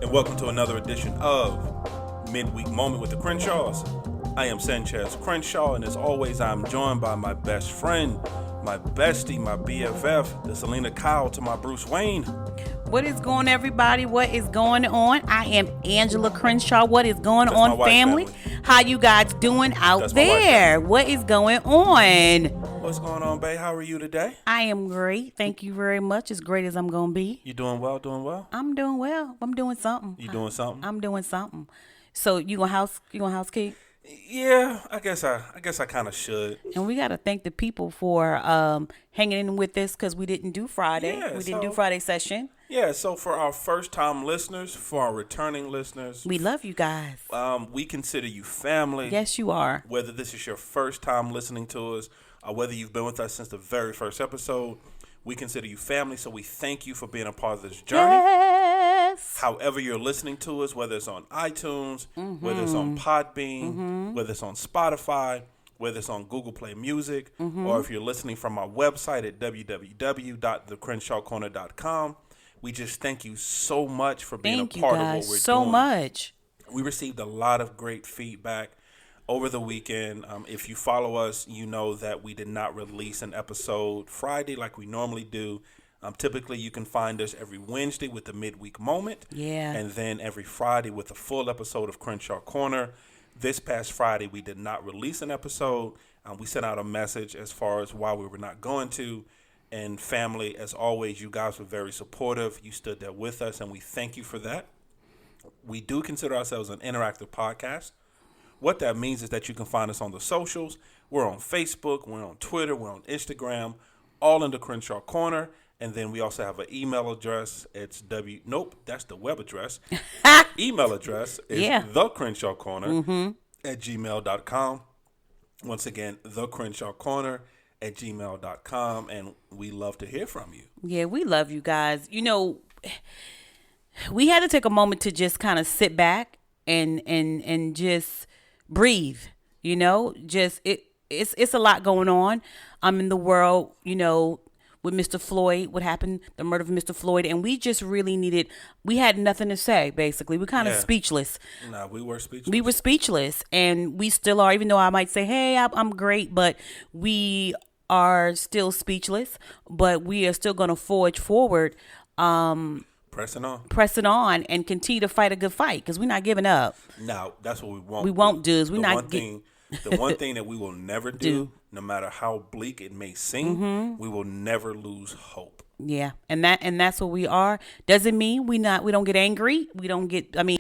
and welcome to another edition of Midweek Moment with the Crenshaws. I am Sanchez Crenshaw, and as always, I'm joined by my best friend, my bestie, my BFF, the Selena Kyle to my Bruce Wayne. What is going on, everybody? What is going on? I am Angela Crenshaw. What is going That's on, my family? How you guys doing out That's my wife, there? What is going on? What's going on, babe? How are you today? I am great. Thank you very much. As great as I'm going to be. You doing well? Doing well? I'm doing well. I'm doing something. You doing something? I'm doing something. So you gonna housekeep? Yeah, I guess I kind of should. And we got to thank the people for hanging in with us because we didn't do Friday. Yeah, we didn't do Friday session. Yeah, so for our first-time listeners, for our returning listeners, We love you guys. we consider you family. Yes, you are. Whether this is your first time listening to us or whether you've been with us since the very first episode, we consider you family, so we thank you for being a part of this journey. Yes. However you're listening to us, whether it's on iTunes, whether it's on Podbean, whether it's on Spotify, whether it's on Google Play Music, or if you're listening from our website at www.thecrenshawcorner.com, we just thank you so much for being a part of what we're doing. So much. We received a lot of great feedback over the weekend. If you follow us, you know that we did not release an episode Friday like we normally do. Typically, you can find us every Wednesday with the midweek moment. Yeah. And then every Friday with a full episode of Crenshaw Corner. This past Friday, we did not release an episode. We sent out a message as far as why we were not going to. And family, as always, you guys were very supportive. You stood there with us, and we thank you for that. We do consider ourselves an interactive podcast. What that means is that you can find us on the socials. We're on Facebook, we're on Twitter, we're on Instagram, all in the Crenshaw Corner. And then we also have an email address. It's that's the web address. Email address is thecrenshawcorner@gmail.com. Once again, thecrenshawcorner@gmail.com. And we love to hear from you. Yeah, we love you guys. You know, we had to take a moment to just kind of sit back and just breathe. You know, just it's a lot going on. In the world, you know, with Mr. Floyd, what happened, the murder of Mr. Floyd, and we just really we had nothing to say, basically. We're kind of speechless. No, we were speechless. We were speechless, and we still are, even though I might say, hey, I'm great, but we are still speechless, but we are still going to forge forward. Pressing on and continue to fight a good fight because we're not giving up. No, that's what we won't. We won't do is the one thing that we will never do, no matter how bleak it may seem, we will never lose hope. Yeah, and that's what we are. Doesn't mean we don't get angry. We don't get. I mean,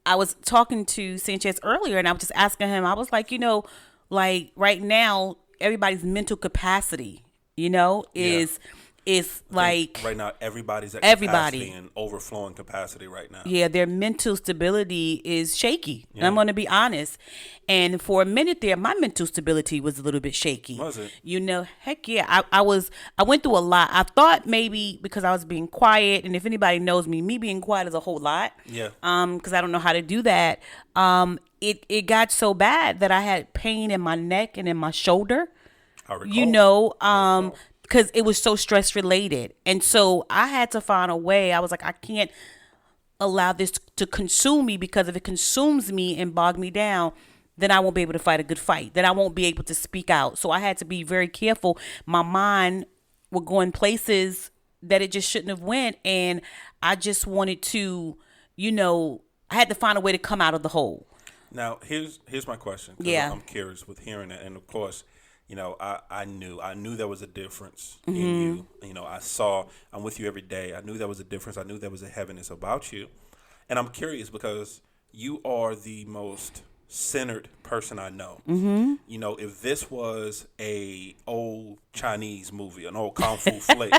I was talking to Sanchez earlier, and I was just asking him. I was like, you know, like right now, everybody's mental capacity, you know, is like right now everybody's at capacity and overflowing capacity right now. Yeah, their mental stability is shaky. Yeah. And I'm going to be honest. And for a minute there, my mental stability was a little bit shaky. Was it? You know, heck yeah. I went through a lot. I thought maybe because I was being quiet, and if anybody knows me being quiet is a whole lot. Yeah. Because I don't know how to do that. It got so bad that I had pain in my neck and in my shoulder. I recall. You know, because it was so stress related. And so I had to find a way. I was like, I can't allow this to consume me, because if it consumes me and bog me down, then I won't be able to fight a good fight. Then I won't be able to speak out. So I had to be very careful. My mind would go in places that it just shouldn't have went. And I just wanted to, you know, I had to find a way to come out of the hole. Now, here's my question. Yeah. I'm curious with hearing it. And of course, you know, I knew there was a difference in you. You know, I'm with you every day. I knew there was a difference. I knew there was a heaviness about you. And I'm curious because you are the most centered person I know. You know, if this was a old Chinese movie, an old Kung Fu flick,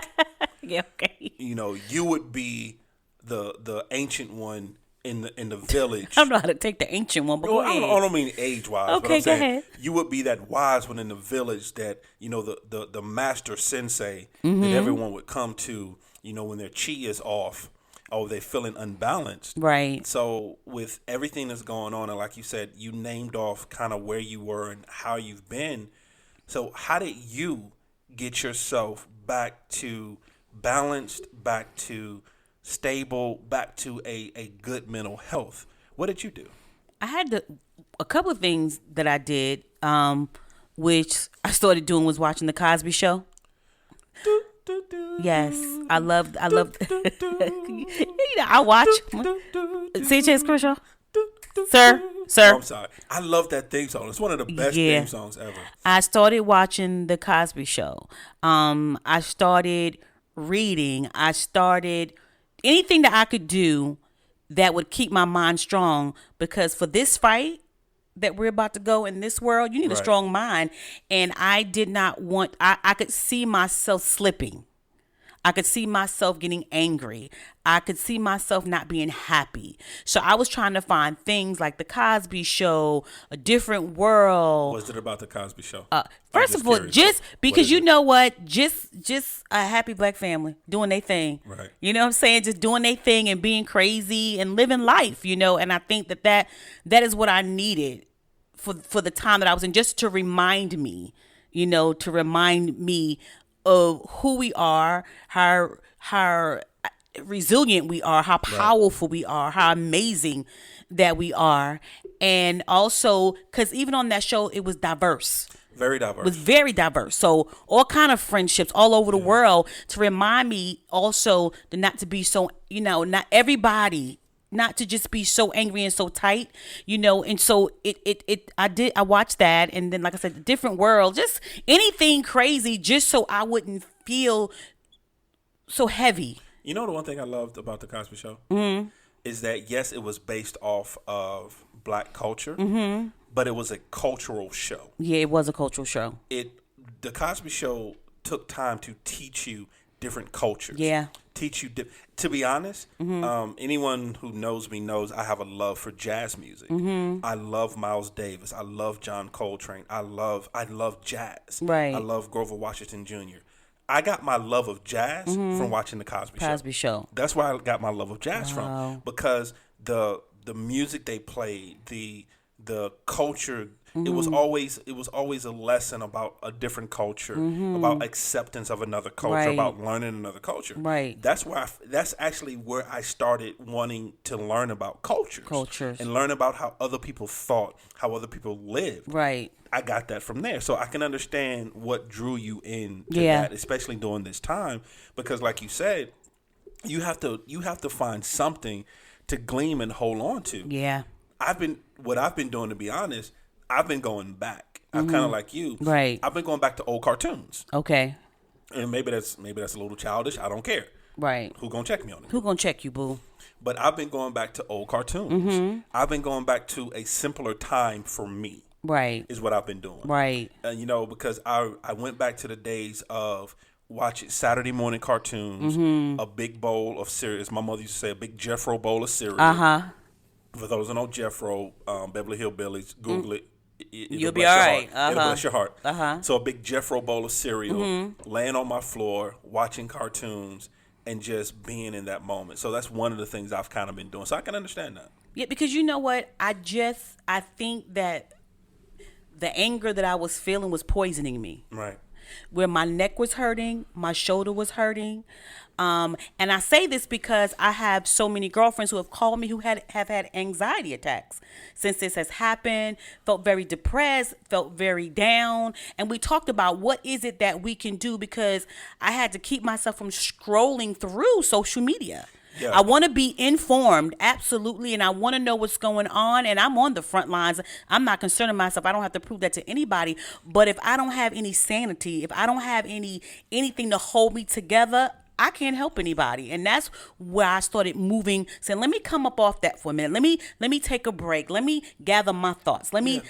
Yeah, okay. you know, you would be the ancient one in the village. I don't know how to take the ancient one, but go ahead. I don't mean age-wise. Okay, but I'm saying go ahead. You would be that wise one in the village that, you know, the master sensei that everyone would come to, you know, when their chi is off or they're feeling unbalanced. Right. So with everything that's going on, and like you said, you named off kind of where you were and how you've been. So how did you get yourself back to balanced, back to stable, back to a good mental health. What did you do? I had a couple of things that I did, which I started doing was watching the Cosby Show. Yes, I loved. I watch. See, Chase Crenshaw, sir. Oh, I'm sorry. I love that theme song. It's one of the best theme songs ever. I started watching the Cosby Show. I started reading. I started anything that I could do that would keep my mind strong, because for this fight that we're about to go in this world, you need a strong mind. And I did not want, I could see myself slipping. I could see myself getting angry. I could see myself not being happy. So I was trying to find things like the Cosby Show, A Different World. What's it about the Cosby Show? First of all, just because you know what, just a happy black family doing their thing. Right. You know what I'm saying? Just doing their thing and being crazy and living life, you know. And I think that is what I needed for the time that I was in, just to remind me, you know, of who we are, how resilient we are, how powerful we are, how amazing that we are. And also, because even on that show, it was diverse. Very diverse. It was very diverse. So all kind of friendships all over the world, to remind me also to not to be so, you know, not everybody, not to just be so angry and so tight, you know. And so I watched that, and then, like I said, A Different World, just anything crazy, just so I wouldn't feel so heavy. You know, the one thing I loved about the Cosby Show is that, yes, it was based off of black culture, but it was a cultural show. Yeah, it was a cultural show. The Cosby Show took time to teach you different cultures. Yeah. Teach you, to be honest, anyone who knows me knows I have a love for jazz music. I love Miles Davis. I love John Coltrane. I love jazz. Right. I love Grover Washington Jr. I got my love of jazz from watching the Cosby Show. That's where I got my love of jazz from, because the music they played, the culture. It was always a lesson about a different culture, about acceptance of another culture, about learning another culture. Right. That's actually where I started wanting to learn about cultures and learn about how other people thought, how other people lived. Right. I got that from there, so I can understand what drew you in to that, especially during this time, because, like you said, you have to find something to glean and hold on to. Yeah. What I've been doing, to be honest, I've been going back. I'm kind of like you. Right. I've been going back to old cartoons. Okay. And maybe that's a little childish. I don't care. Right. Who gonna check me on it? Who gonna check you, boo? But I've been going back to old cartoons. I've been going back to a simpler time for me. Right. Is what I've been doing. Right. And you know, because I went back to the days of watching Saturday morning cartoons, a big bowl of cereal. As my mother used to say, a big Jeffro bowl of cereal. For those who know Jeffro, Beverly Hillbillies, Google it. You'll be all right. It'll bless your heart. So a big Jeffro bowl of cereal, laying on my floor, watching cartoons, and just being in that moment. So that's one of the things I've kind of been doing. So I can understand that. Yeah, because you know what? I think that the anger that I was feeling was poisoning me. Right. Where my neck was hurting, my shoulder was hurting. And I say this because I have so many girlfriends who have called me who have had anxiety attacks since this has happened, felt very depressed, felt very down. And we talked about what is it that we can do, because I had to keep myself from scrolling through social media. Yeah. I want to be informed, absolutely, and I want to know what's going on, and I'm on the front lines. I'm not concerning myself. I don't have to prove that to anybody, but if I don't have any sanity, if I don't have anything to hold me together, I can't help anybody. And that's where I started moving, saying, let me come up off that for a minute. Let me take a break. Let me gather my thoughts. Let me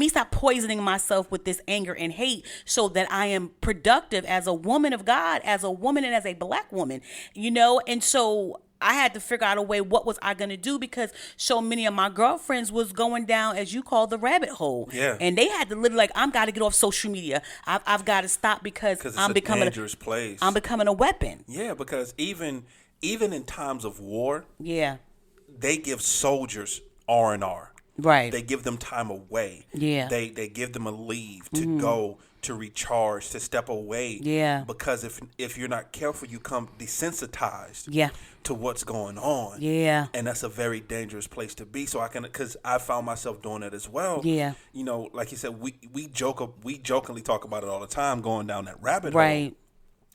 stop poisoning myself with this anger and hate, so that I am productive as a woman of God, as a woman, and as a black woman, you know? And so I had to figure out a way, what was I going to do, because so many of my girlfriends was going down, as you call, the rabbit hole. Yeah. And they had to literally, like, I've got to get off social media. I've got to stop, because I'm becoming a dangerous place. I'm becoming a weapon. Yeah, because even in times of war, they give soldiers R&R. Right. They give them time away. Yeah. They give them a leave to go to recharge, to step away. Yeah. Because if you're not careful, you come desensitized. Yeah. To what's going on. Yeah. And that's a very dangerous place to be. So because I found myself doing that as well. Yeah. You know, like you said, we jokingly talk about it all the time, going down that rabbit Right.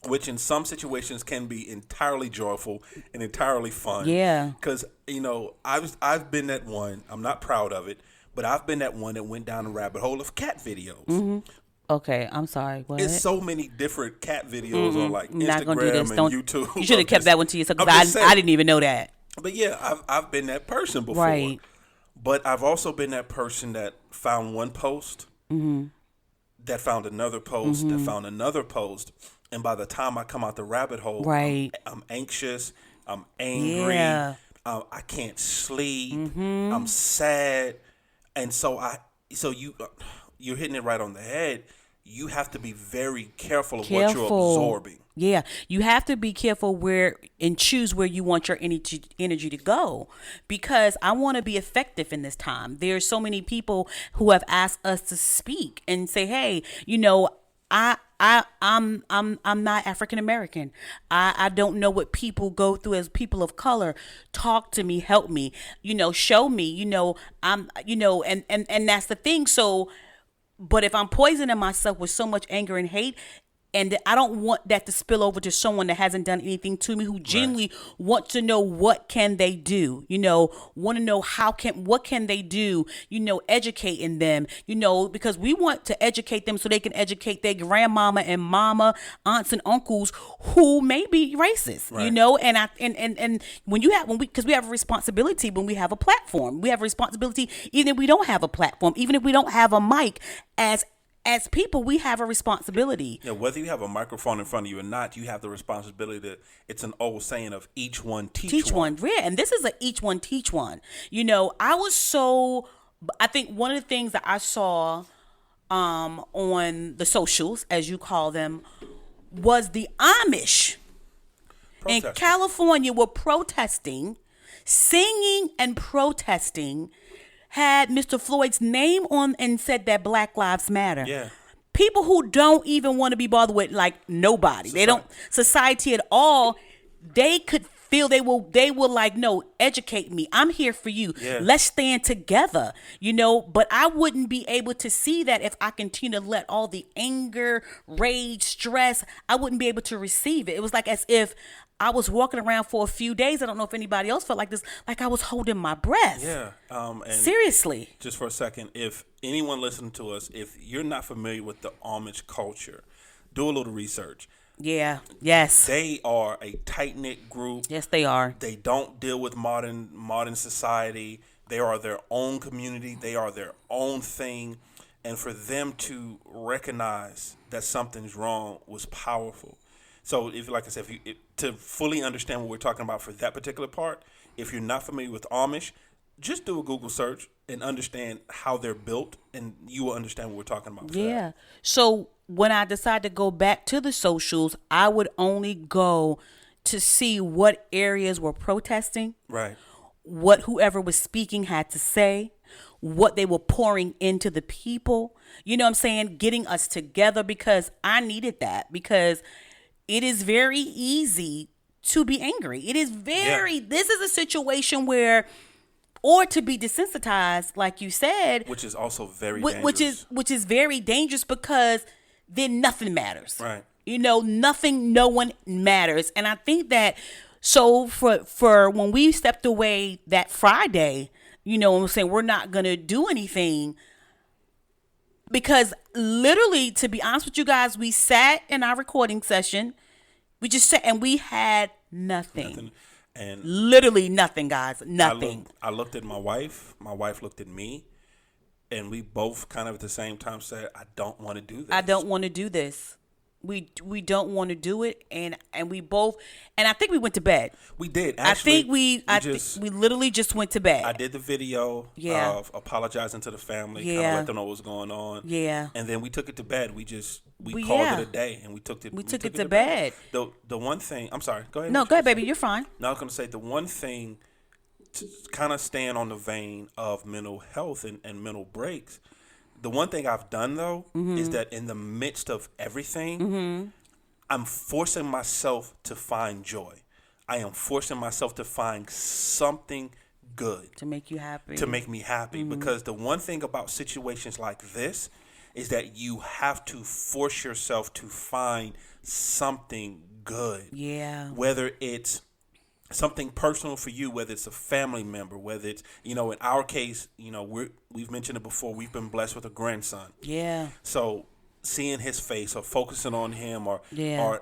hole, which in some situations can be entirely joyful and entirely fun. Yeah. Because, you know, I've been that one. I'm not proud of it, but I've been that one that went down the rabbit hole of cat videos. Mm-hmm. Okay, I'm sorry. What? It's so many different cat videos on like Instagram Not gonna do this. and Don't, YouTube. You should have kept that one to yourself because I didn't even know that. But yeah, I've been that person before. Right. But I've also been that person that found one post, that found another post, that found another post, and by the time I come out the rabbit hole, Right. I'm anxious, I'm angry, Yeah. I can't sleep, I'm sad, and so you're hitting it right on the head. You have to be very careful of what you're absorbing. Yeah, you have to be careful and choose where you want your energy to go, because I want to be effective in this time. There's so many people who have asked us to speak and say, "Hey, you know, I'm not African American. I don't know what people go through as people of color. Talk to me, help me, you know, show me, you know, and that's the thing. So, but if I'm poisoning myself with so much anger and hate, and I don't want that to spill over to someone that hasn't done anything to me, who genuinely wants to know what can they do, you know, want to know what can they do, you know, educating them, you know, because we want to educate them so they can educate their grandmama and mama, aunts and uncles who may be racist, you know, and because we have a responsibility when we have a platform. We have a responsibility even if we don't have a platform, even if we don't have a mic. As people, we have a responsibility. Yeah, whether you have a microphone in front of you or not, you have the responsibility to, it's an old saying of each one teach one. Yeah, and this is a each one teach one. You know, I think one of the things that I saw on the socials, as you call them, was the Amish in California were protesting, singing and protesting, had Mr. Floyd's name on and said that Black Lives Matter. Yeah. People who don't even want to be bothered with like nobody. They don't society at all. They could feel they will like, no, educate me. I'm here for you. Yeah. Let's stand together. You know, but I wouldn't be able to see that if I continue to let all the anger, rage, stress, I wouldn't be able to receive it. It was like as if I was walking around for a few days. I don't know if anybody else felt like this, like I was holding my breath. Yeah. And seriously. Just for a second, if anyone listening to us, if you're not familiar with the Amish culture, do a little research. Yeah. Yes. They are a tight-knit group. Yes, they are. They don't deal with modern society. They are their own community. They are their own thing. And for them to recognize that something's wrong was powerful. So, if, like I said, to fully understand what we're talking about for that particular part, if you're not familiar with Amish, just do a Google search and understand how they're built, and you will understand what we're talking about. Yeah. So when I decided to go back to the socials, I would only go to see what areas were protesting, right? What whoever was speaking had to say, what they were pouring into the people. You know what I'm saying? Getting us together, because I needed that, because it is very easy to be angry. It is this is a situation where, or to be desensitized, like you said. Which is also very dangerous. Which is very dangerous, because then nothing matters. Right. You know, no one matters. And I think that, so for when we stepped away that Friday, you know, I'm saying we're not going to do anything. Because literally, to be honest with you guys, we sat in our recording session. We just sat and we had nothing. And literally nothing, guys. Nothing. I looked at my wife. My wife looked at me. And we both kind of at the same time said, I don't want to do this. I don't want to do this. We don't want to do it, and we both, and I think we went to bed. We did. Actually, I think we literally just went to bed. I did the video of apologizing to the family, kind of let them know what was going on. Yeah. And then we took it to bed. We called it a day, and we took it to bed. The one thing, I'm sorry, go ahead. No, go ahead, baby. You're fine. No, I was going to say the one thing to kind of stand on the vein of mental health and mental breaks. The one thing I've done though is that in the midst of everything, I'm forcing myself to find joy. I am forcing myself to find something good To make you happy. to make me happy. Because the one thing about situations like this is that you have to force yourself to find something good. Yeah. Whether it's something personal for you, whether it's a family member, whether it's, in our case, we've mentioned it before, we've been blessed with a grandson. Yeah. So seeing his face or focusing on him or Yeah.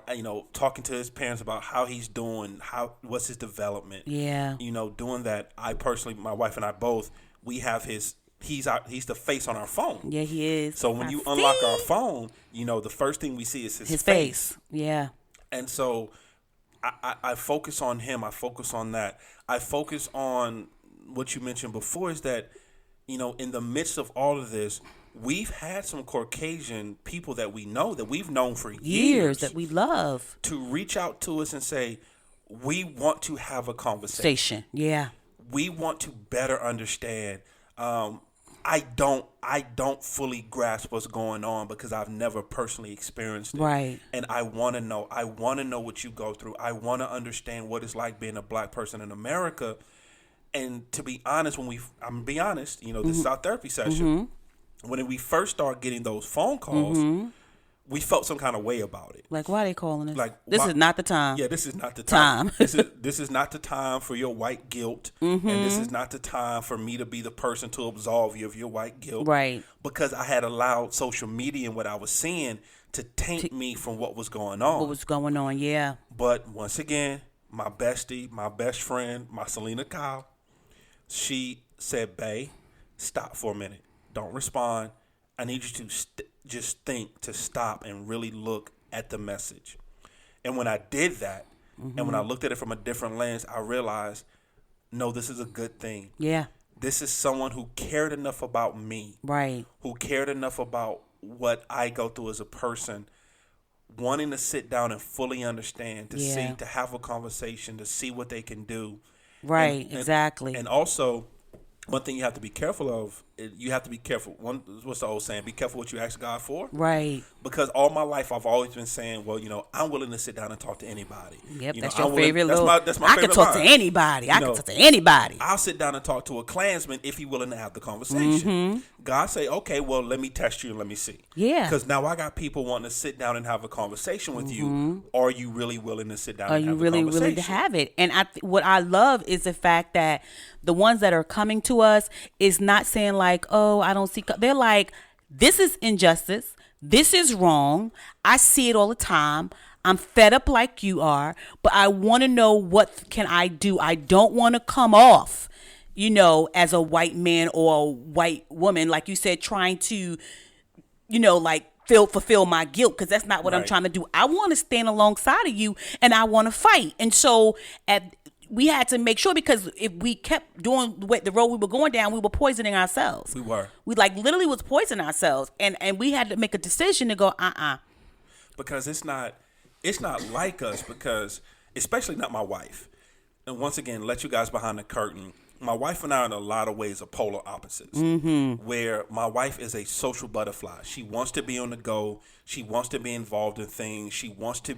talking to his parents about how he's doing, what's his development. Yeah. Doing that. I personally, my wife and I both, we have he's the face on our phone. Yeah, he is. So when you unlock our phone, the first thing we see is his face. Yeah. And so I focus on him. I focus on that. I focus on what you mentioned before is that, in the midst of all of this, we've had some Caucasian people that we know, that we've known for years that we love, to reach out to us and say, we want to have a conversation. Yeah. We want to better understand. I don't fully grasp what's going on because I've never personally experienced it. Right. And I want to know. I want to know what you go through. I want to understand what it's like being a black person in America. And to be honest, I'm going to be honest, this is our therapy session. When we first started getting those phone calls, we felt some kind of way about it. Like, why are they calling us? Like, this is not the time. Yeah, this is not the time. this is not the time for your white guilt, and this is not the time for me to be the person to absolve you of your white guilt. Right. Because I had allowed social media and what I was seeing to taint me from what was going on. What was going on? Yeah. But once again, my bestie, my best friend, my Selena Kyle, she said, "Bae, stop for a minute. Don't respond. I need you to just think, to stop and really look at the message." And when I did that, and when I looked at it from a different lens, I realized, no, this is a good thing. Yeah. This is someone who cared enough about me. Right. Who cared enough about what I go through as a person, wanting to sit down and fully understand, to see, to have a conversation, to see what they can do. Right, exactly. And also, one thing you have to be careful of, you have to be careful. What's the old saying? Be careful what you ask God for. Right. Because all my life I've always been saying, well, I'm willing to sit down and talk to anybody. Yep, that's your favorite little. That's my favorite line. I can talk to anybody. I can talk to anybody. I'll sit down and talk to a Klansman if he's willing to have the conversation. God say, okay, well, let me test you and let me see. Yeah. Because now I got people wanting to sit down and have a conversation with you. Are you really willing to sit down and have a conversation? Are you really willing to have it? And what I love is the fact that the ones that are coming to us is not saying like, oh, I don't see. They're like, this is injustice. This is wrong. I see it all the time. I'm fed up like you are, but I want to know what can I do. I don't want to come off, as a white man or a white woman, like you said, trying to, like fulfill my guilt, because that's not what I'm trying to do. I want to stand alongside of you and I want to fight. And so we had to make sure, because if we kept doing the road we were going down, we were poisoning ourselves. We were. We literally was poisoning ourselves. And we had to make a decision to go, Because it's not like us, because especially not my wife. And once again, let you guys behind the curtain. My wife and I, in a lot of ways, are polar opposites. Where my wife is a social butterfly. She wants to be on the go. She wants to be involved in things. She wants to,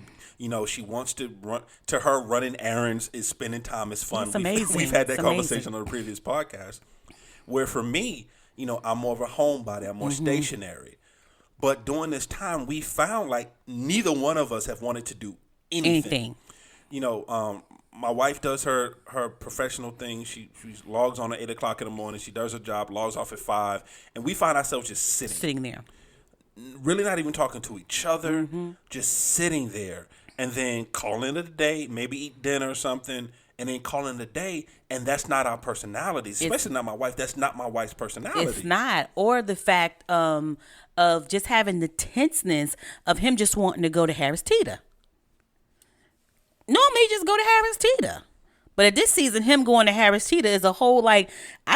run. To her, running errands is spending time is fun. It's amazing. We've had that conversation on the previous podcast. Where for me, I'm more of a homebody. I'm more stationary. But during this time, we found like neither one of us have wanted to do anything. My wife does her professional thing. She logs on at 8 o'clock in the morning. She does her job, logs off at 5, and we find ourselves just sitting there, really not even talking to each other, just sitting there, and then calling it a day, maybe eat dinner or something, and then calling it a day. And that's not our personalities, especially not my wife. That's not my wife's personality. It's not. Or the fact of just having the tenseness of him just wanting to go to Harris Teeter. Normally, he just go to Harris Teeter. But at this season, him going to Harris Teeter is a whole, I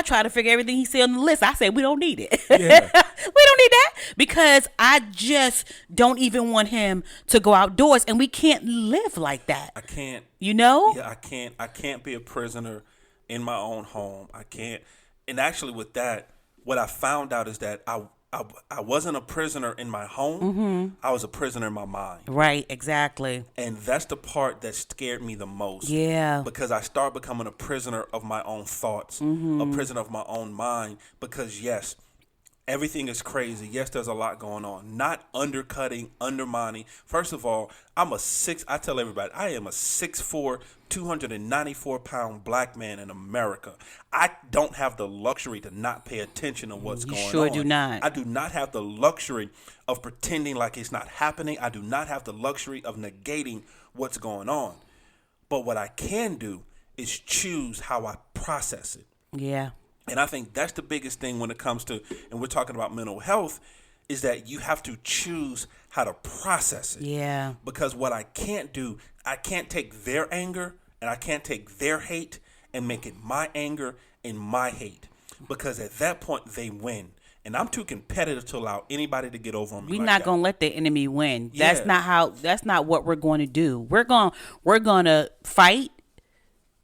try to figure everything he said on the list. I say, we don't need it. Yeah. We don't need that, because I just don't even want him to go outdoors, and we can't live like that. I can't. Yeah, I can't be a prisoner in my own home. I can't. And actually with that, what I found out is that I wasn't a prisoner in my home. I was a prisoner in my mind. Right, exactly. And that's the part that scared me the most. Yeah. Because I started becoming a prisoner of my own thoughts, a prisoner of my own mind. Because, yes, everything is crazy. Yes, there's a lot going on. Not undercutting, undermining. First of all, I tell everybody, I am a 6'4", 294-pound black man in America. I don't have the luxury to not pay attention to what's going on. You sure do not. I do not have the luxury of pretending like it's not happening. I do not have the luxury of negating what's going on. But what I can do is choose how I process it. Yeah. And I think that's the biggest thing when it comes to, and we're talking about mental health, is that you have to choose how to process it. Yeah. Because what I can't do, I can't take their anger and I can't take their hate and make it my anger and my hate. Because at that point, they win. And I'm too competitive to allow anybody to get over on me. We're like not that. gonna let the enemy win. Yeah. That's not what we're going to do. We're gonna fight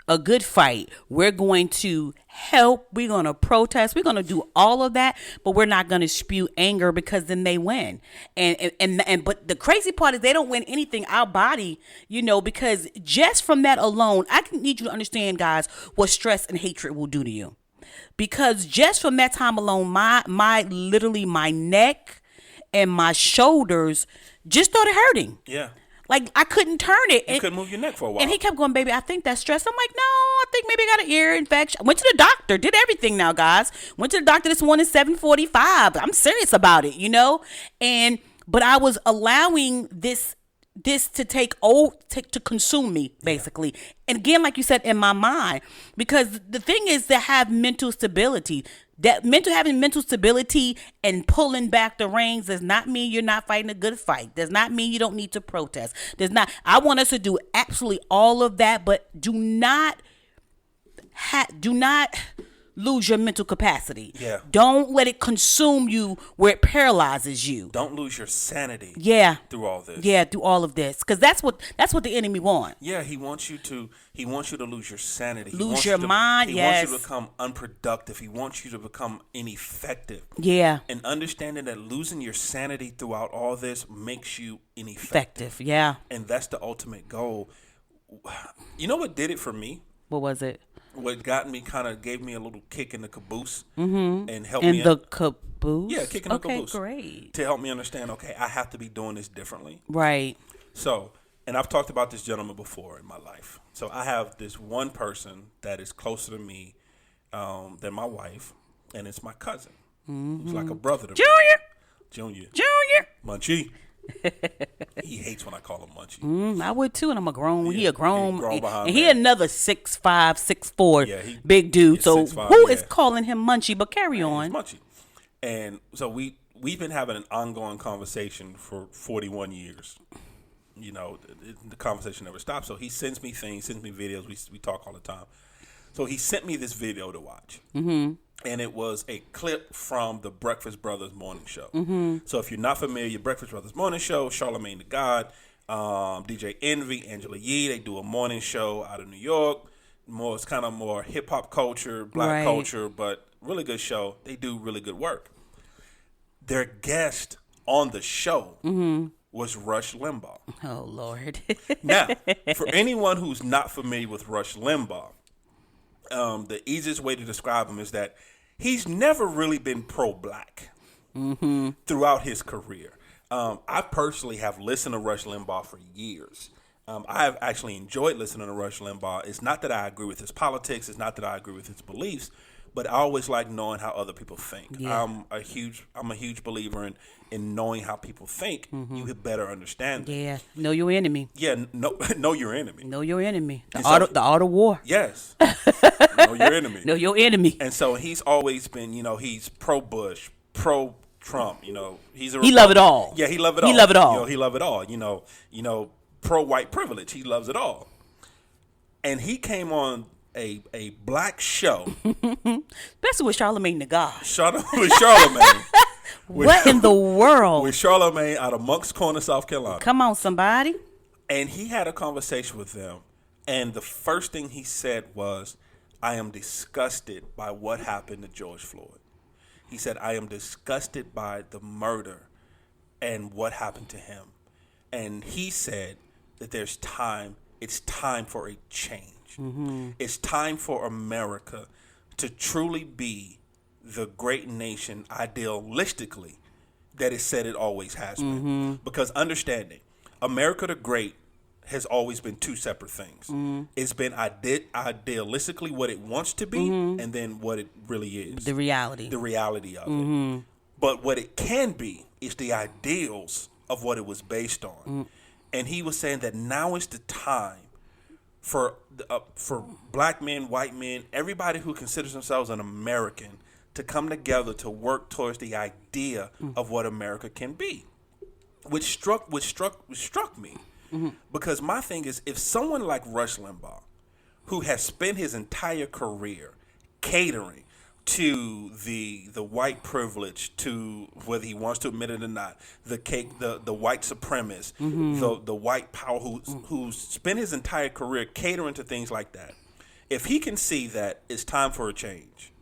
a good fight. We're going to help. We're going to protest. We're going to do all of that, but we're not going to spew anger because then they win. And but the crazy part is they don't win anything. Our body, because just from that alone, I need you to understand, guys, what stress and hatred will do to you. Because just from that time alone, my literally my neck and my shoulders just started hurting. Yeah. Like, I couldn't turn it. You couldn't move your neck for a while. And he kept going, baby, I think that's stress. I'm like, no, I think maybe I got an ear infection. Went to the doctor, did everything now, guys. Went to the doctor this morning, 7:45. I'm serious about it, but I was allowing this to to consume me, basically. Yeah. And again, like you said, in my mind, because the thing is to have mental stability. Having mental stability and pulling back the reins does not mean you're not fighting a good fight. Does not mean you don't need to protest. I want us to do absolutely all of that, but do not lose your mental capacity. Yeah. Don't let it consume you where it paralyzes you. Don't lose your sanity. Yeah. Through all this. Yeah, through all of this, because that's what the enemy wants. Yeah, he wants you to lose your sanity. Lose your mind. He wants you to become unproductive. He wants you to become ineffective. Yeah. And understanding that losing your sanity throughout all this makes you ineffective. Yeah. And that's the ultimate goal. You know what did it for me? What was it? What gave me a little kick in the caboose and helped me. In the caboose? Yeah, kick in the caboose. Okay, great. To help me understand, okay, I have to be doing this differently. Right. So, and I've talked about this gentleman before in my life. So I have this one person that is closer to me than my wife, and it's my cousin. Who's like a brother to me. Junior. Munchie. He hates when I call him Munchie. I would too, and I'm a grown. He a grown, behind and he another 6'5", 6'4", big dude. So 6'5", who is calling him Munchie? But carry on. He's Munchie. And so we've been having an ongoing conversation for 41 years. The conversation never stops. So he sends me things, sends me videos. We talk all the time. So he sent me this video to watch. Mm-hmm. And it was a clip from the Breakfast Brothers morning show. Mm-hmm. So if you're not familiar, Breakfast Brothers morning show, Charlamagne the God, DJ Envy, Angela Yee, they do a morning show out of New York. It's kind of more hip hop culture, black culture, but really good show. They do really good work. Their guest on the show was Rush Limbaugh. Oh, Lord. Now, for anyone who's not familiar with Rush Limbaugh, the easiest way to describe him is that he's never really been pro-black throughout his career. I personally have listened to Rush Limbaugh for years. I have actually enjoyed listening to Rush Limbaugh. It's not that I agree with his politics. It's not that I agree with his beliefs. But I always like knowing how other people think. Yeah. I'm a huge believer in knowing how people think. You had better understand them. Yeah, know your enemy. Yeah, know your enemy. Know your enemy. The art of war. Yes, know your enemy. Know your enemy. And so he's always been, he's pro-Bush, pro-Trump. He love it all. Yeah, he love it all. He love it all. He love it all. Pro-white privilege. He loves it all. And he came on a black show. Especially with Charlamagne the God. With Charlamagne. What in the world? With Charlamagne out of Moncks Corner, South Carolina. Come on, somebody. And he had a conversation with them. And the first thing he said was, I am disgusted by what happened to George Floyd. He said, I am disgusted by the murder and what happened to him. And he said that it's time for a change. It's time for America to truly be the great nation idealistically that it said it always has been. Because understanding, America the Great has always been two separate things. It's been idealistically what it wants to be, and then what it really is. The reality. The reality of it. But what it can be is the ideals of what it was based on. And he was saying that now is the time for black men, white men, everybody who considers themselves an American to come together to work towards the idea of what America can be, which struck me, because my thing is, if someone like Rush Limbaugh, who has spent his entire career catering to the white privilege, to whether he wants to admit it or not, the white supremacist, the white power who's spent his entire career catering to things like that, if he can see that it's time for a change,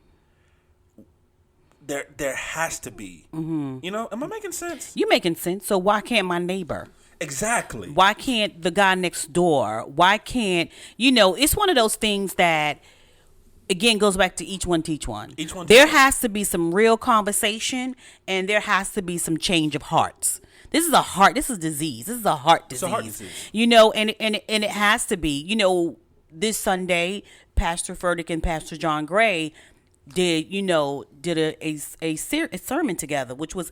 there has to be, am I making sense? You making sense. So why can't my neighbor? Exactly. Why can't the guy next door? Why can't, it's one of those things that, again, goes back to each one teach one. There has to be some real conversation, and there has to be some change of hearts. This is disease. This is a heart disease. It's a heart disease. And it has to be, this Sunday, Pastor Furtick and Pastor John Gray did a sermon together, which was,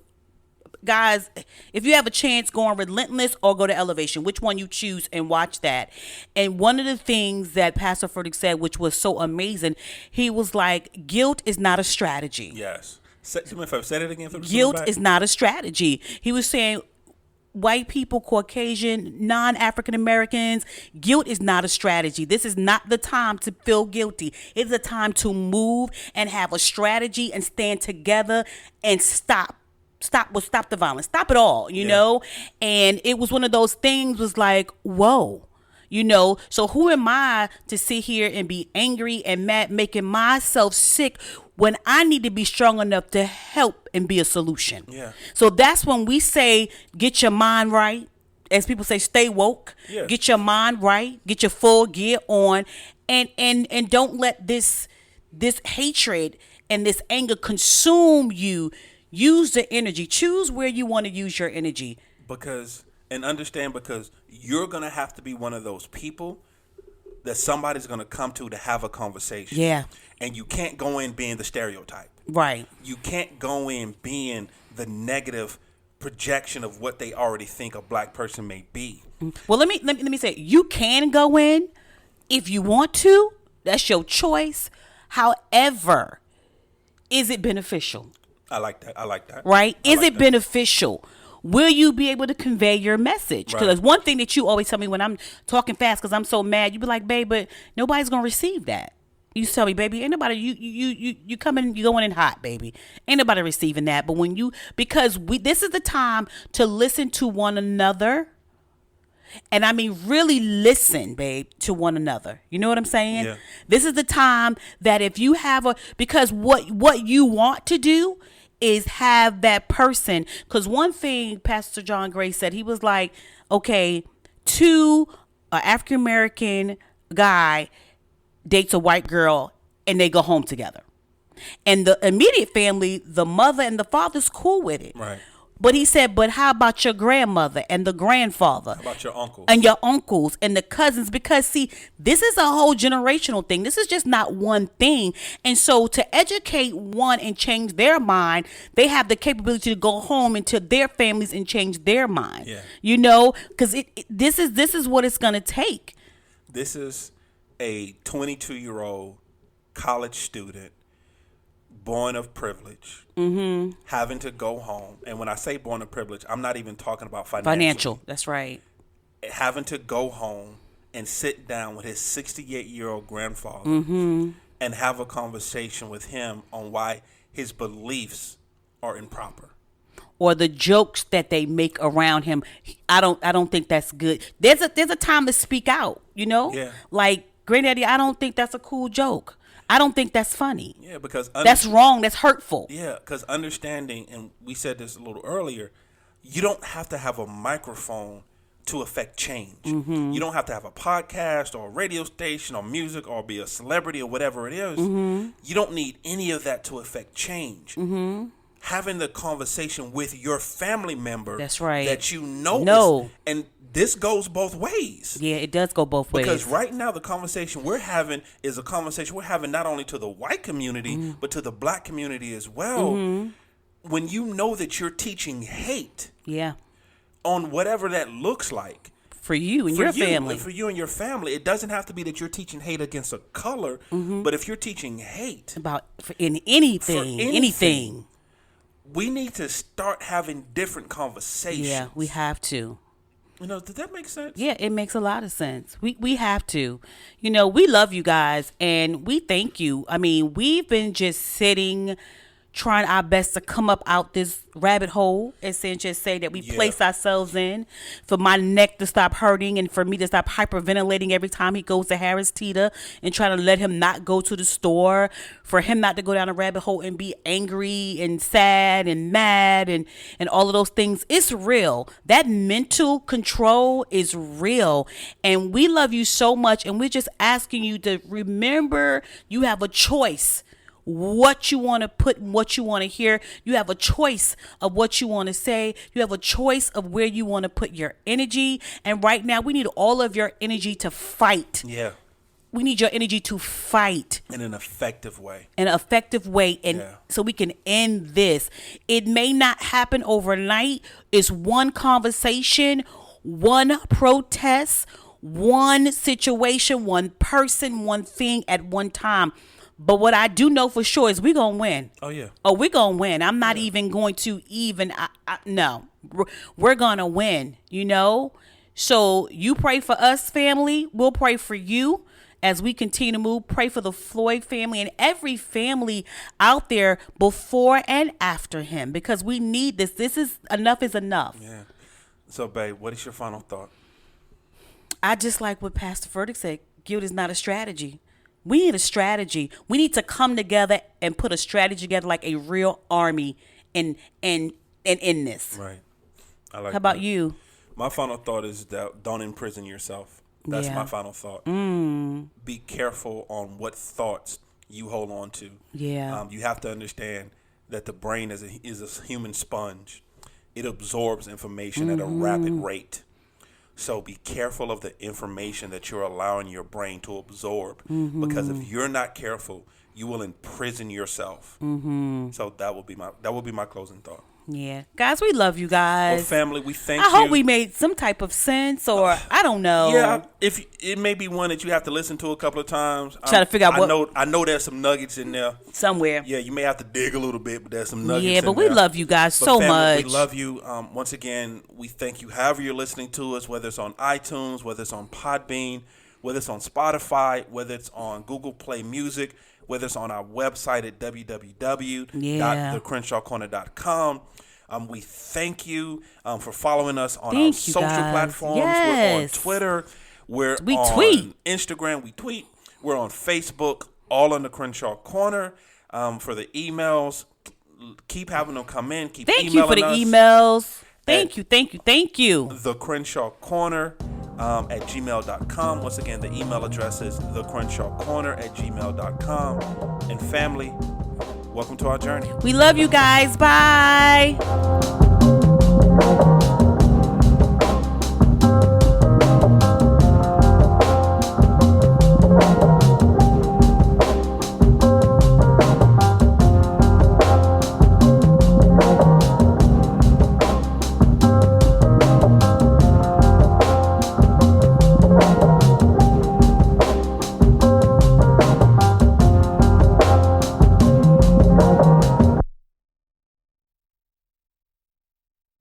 guys, if you have a chance, go on Relentless or go to Elevation, which one you choose, and watch that. And one of the things that Pastor Furtick said, which was so amazing, he was like, guilt is not a strategy. Yes. Say it again. Guilt is not a strategy. He was saying, white people, Caucasian, non-African Americans, guilt is not a strategy. This is not the time to feel guilty. It's a time to move and have a strategy and stand together and stop the violence. Stop it all, you know? And it was one of those things, was like, whoa. So who am I to sit here and be angry and mad, making myself sick when I need to be strong enough to help and be a solution? Yeah. So that's when we say, get your mind right. As people say, stay woke. Yeah. Get your mind right. Get your full gear on. And don't let this hatred and this anger consume you. Use the energy. Choose where you want to use your energy. Because you're going to have to be one of those people that somebody's going to come to have a conversation. Yeah. And you can't go in being the stereotype. Right. You can't go in being the negative projection of what they already think a black person may be. Well, let me say, you can go in if you want to. That's your choice. However, is it beneficial? I like that. Right? Is it beneficial? Will you be able to convey your message? Because there's one thing that you always tell me when I'm talking fast because I'm so mad. You be like, babe, but nobody's going to receive that. You tell me, baby, ain't nobody, you coming, you going in hot, baby. Ain't nobody receiving that. But this is the time to listen to one another. And I mean, really listen, babe, to one another. You know what I'm saying? Yeah. This is the time that if you have because what you want to do is have that person. Because one thing Pastor John Gray said, he was like, okay, an African-American guy dates a white girl and they go home together. And the immediate family, the mother and the father's cool with it. Right. But he said, but how about your grandmother and the grandfather? How about your uncles? And your uncles and the cousins? Because, see, this is a whole generational thing. This is just not one thing. And so to educate one and change their mind, they have the capability to go home into their families and change their mind. Yeah. Because this is what it's going to take. This is a 22-year-old college student, born of privilege, having to go home. And when I say born of privilege, I'm not even talking about financial. That's right. Having to go home and sit down with his 68-year-old grandfather and have a conversation with him on why his beliefs are improper. Or the jokes that they make around him. I don't think that's good. There's a time to speak out, Yeah. Like, Granddaddy, I don't think that's a cool joke. I don't think that's funny. Yeah, because That's wrong. That's hurtful. Yeah, because understanding, and we said this a little earlier, you don't have to have a microphone to affect change. You don't have to have a podcast or a radio station or music or be a celebrity or whatever it is. You don't need any of that to affect change. Having the conversation with your family member, That's right, that you know, and this goes both ways. Yeah, it does go both ways. Because right now the conversation we're having is a conversation we're having not only to the white community, but to the black community as well. When you know that you're teaching hate, on whatever that looks like, for you and your family. For you and your family. It doesn't have to be that you're teaching hate against a color, but if you're teaching hate in anything, we need to start having different conversations. Yeah, we have to. Does that make sense? Yeah, it makes a lot of sense. We have to. We love you guys and we thank you. I mean, we've been just sitting, trying our best to come up out this rabbit hole, as Sanchez say, that we place ourselves in, for my neck to stop hurting and for me to stop hyperventilating every time he goes to Harris Teeter, and try to let him not go to the store, for him not to go down a rabbit hole and be angry and sad and mad and all of those things. It's real. That mental control is real, and we love you so much, and we're just asking you to remember you have a choice what you want to put and what you want to hear. You have a choice of what you want to say. You have a choice of where you want to put your energy. And right now, we need all of your energy to fight. Yeah. We need your energy to fight. In an effective way. And so we can end this. It may not happen overnight. It's one conversation, one protest, one situation, one person, one thing at one time. But what I do know for sure is we're going to win. Oh, yeah. Oh, we're going to win. I'm not even going to no. We're going to win, So you pray for us, family. We'll pray for you as we continue to move. Pray for the Floyd family and every family out there before and after him, because we need this. Enough is enough. Yeah. So, babe, what is your final thought? I just like what Pastor Furtick said. Guilt is not a strategy. We need a strategy. We need to come together and put a strategy together like a real army and in this. Right. I like How about that. you? My final thought is that don't imprison yourself. That's my final thought. Be careful on what thoughts you hold on to. Yeah. You have to understand that the brain is a human sponge. It absorbs information at a rapid rate. So be careful of the information that you're allowing your brain to absorb, because if you're not careful, you will imprison yourself. So that will be my closing thought. Yeah. Guys, we love you guys. Well, family, we thank you. I hope we made some type of sense, or I don't know. Yeah, if it may be one that you have to listen to a couple of times. Try to figure out what. I know there's some nuggets in there Somewhere. Yeah, you may have to dig a little bit, but there's some nuggets in there. Yeah, but we love you guys so much. We love you. Once again, we thank you however you're listening to us, whether it's on iTunes, whether it's on Podbean, whether it's on Spotify, whether it's on Google Play Music, whether it's on our website at www.thecrenshawcorner.com. We thank you for following us on our social platforms. Yes. We're on Twitter. We tweet. Instagram. We tweet. We're on Facebook, all in the Crenshaw Corner. For the emails, keep having them come in. Keep Thank emailing you for the us emails. Thank you. The Crenshaw Corner at gmail.com. Once again, the email address is thecrenshawcorner@gmail.com. And family, welcome to our journey. We love you guys. Bye.